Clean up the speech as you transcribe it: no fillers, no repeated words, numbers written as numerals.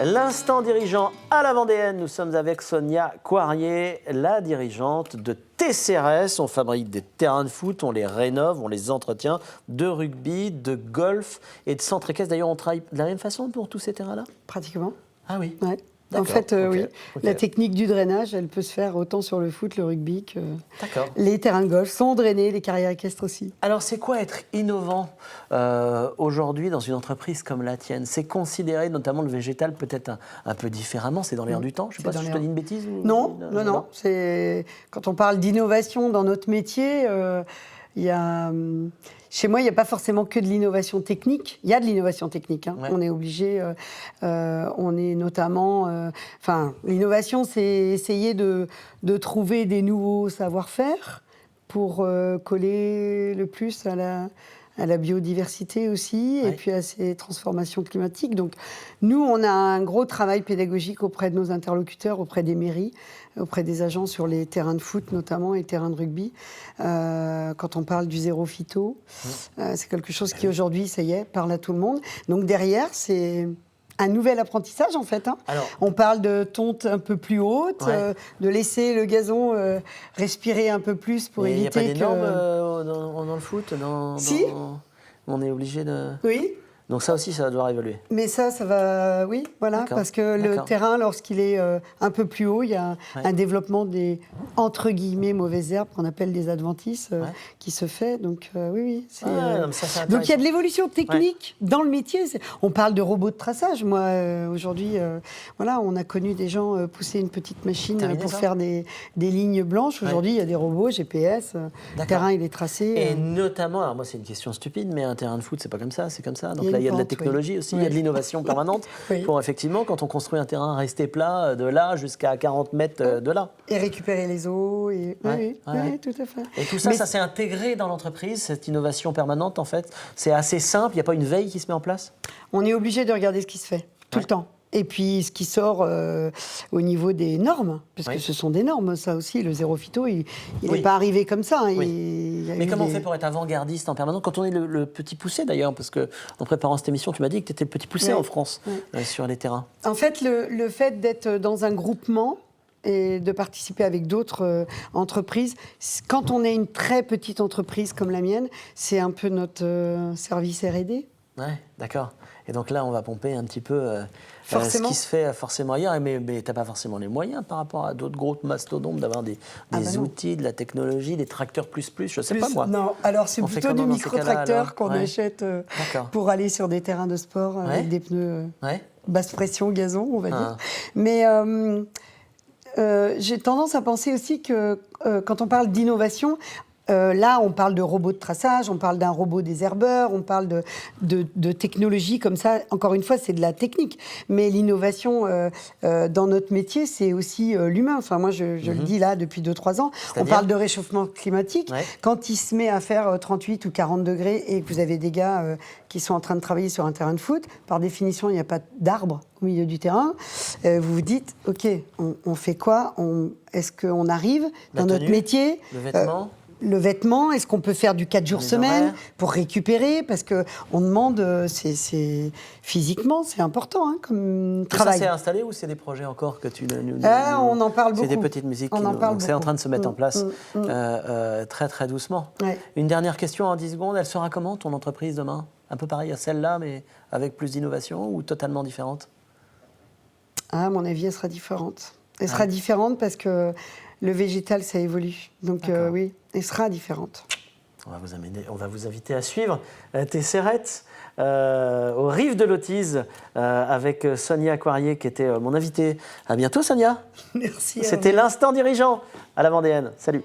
L'instant dirigeant à la Vendéenne, nous sommes avec Sonia Coirier, la dirigeante de TCRS. On fabrique des terrains de foot, on les rénove, on les entretient, de rugby, de golf et de centre équestre. D'ailleurs, on travaille de la même façon pour tous ces terrains-là? Pratiquement. Ah oui. Ouais. En fait, oui. La technique du drainage, elle peut se faire autant sur le foot, le rugby que les terrains de golf sont drainés, les carrières équestres aussi. Alors, c'est quoi être innovant aujourd'hui dans une entreprise comme la tienne? C'est considérer notamment le végétal peut-être un peu différemment, c'est dans l'air du temps? Je ne sais pas si je te dis une bêtise ou... Non. Quand on parle d'innovation dans notre métier, il y a... Chez moi, il n'y a pas forcément que de l'innovation technique. Il y a de l'innovation technique. Hein. Ouais. On est obligé, on est notamment... l'innovation, c'est essayer de trouver des nouveaux savoir-faire pour coller le plus à la biodiversité aussi, et puis à ces transformations climatiques. Donc, nous, on a un gros travail pédagogique auprès de nos interlocuteurs, auprès des mairies, auprès des agents sur les terrains de foot notamment et les terrains de rugby. Quand on parle du zéro phyto, c'est quelque chose qui aujourd'hui, ça y est, parle à tout le monde. Donc derrière, c'est un nouvel apprentissage en fait. Hein. Alors, on parle de tonte un peu plus haute, de laisser le gazon respirer un peu plus pour éviter que... Il n'y a pas des normes dans le foot Si. On est obligé de... Oui. Donc ça aussi, ça va devoir évoluer. Mais ça va... Oui, voilà, parce que le terrain, lorsqu'il est un peu plus haut, il y a un développement des, entre guillemets, mauvaises herbes, qu'on appelle des adventices, qui se fait. Donc oui. Donc il y a de l'évolution technique dans le métier. On parle de robots de traçage. Moi, aujourd'hui, on a connu des gens pousser une petite machine pour faire des lignes blanches. Aujourd'hui, il y a des robots, GPS, le terrain, il est tracé. Et notamment, alors moi, c'est une question stupide, mais un terrain de foot, c'est pas comme ça, c'est comme ça. Donc là, il y a de la technologie aussi, il y a de l'innovation permanente pour effectivement, quand on construit un terrain, rester plat de là jusqu'à 40 mètres de là. Et récupérer les eaux. Oui, tout à fait. Et tout ça, ça s'est intégré dans l'entreprise, cette innovation permanente en fait. C'est assez simple, il n'y a pas une veille qui se met en place? On est obligé de regarder ce qui se fait, tout le temps. Et puis, ce qui sort au niveau des normes, parce que ce sont des normes, ça aussi, le zéro phyto, il n'est pas arrivé comme ça. Hein, mais comment on fait pour être avant-gardiste en permanence? Quand on est le petit poussé, d'ailleurs, parce qu'en préparant cette émission, tu m'as dit que tu étais le petit poussé en France sur les terrains. En fait, le fait d'être dans un groupement et de participer avec d'autres entreprises, quand on est une très petite entreprise comme la mienne, c'est un peu notre service R&D. Ouais, d'accord. Et donc là, on va pomper un petit peu ce qui se fait forcément ailleurs. Mais tu n'as pas forcément les moyens par rapport à d'autres groupes mastodontes d'avoir des outils, de la technologie, des tracteurs plus, je ne sais pas moi. Non, alors c'est plutôt du micro-tracteur qu'on achète pour aller sur des terrains de sport avec des pneus basse pression, gazon, on va dire. Mais j'ai tendance à penser aussi que quand on parle d'innovation, là, on parle de robots de traçage, on parle d'un robot désherbeur, on parle de technologie comme ça. Encore une fois, c'est de la technique. Mais l'innovation dans notre métier, c'est aussi l'humain. Enfin, moi, je le dis là depuis 2-3 ans. On parle de réchauffement climatique. Quand il se met à faire 38 ou 40 degrés et que vous avez des gars qui sont en train de travailler sur un terrain de foot, par définition, il n'y a pas d'arbre au milieu du terrain. Vous vous dites, OK, on fait quoi? Est-ce qu'on arrive dans notre métier? Le vêtement, est-ce qu'on peut faire du 4 jours semaine pour récupérer? Parce qu'on demande, physiquement, c'est important comme travail. Ça s'est installé ou c'est des projets encore que tu nous on en parle beaucoup. C'est des petites musiques c'est en train de se mettre en place très très doucement. Une dernière question en 10 secondes, elle sera comment ton entreprise demain? Un peu pareil à celle-là, mais avec plus d'innovation ou totalement différente? À mon avis, elle sera différente. Elle sera différente parce que le végétal, ça évolue. Donc oui, elle sera différente. On va vous inviter à suivre TCRS aux rives de l'Autise avec Sonia Coirier qui était mon invitée. À bientôt Sonia. Merci. C'était l'instant dirigeant à la Vendéenne. Salut.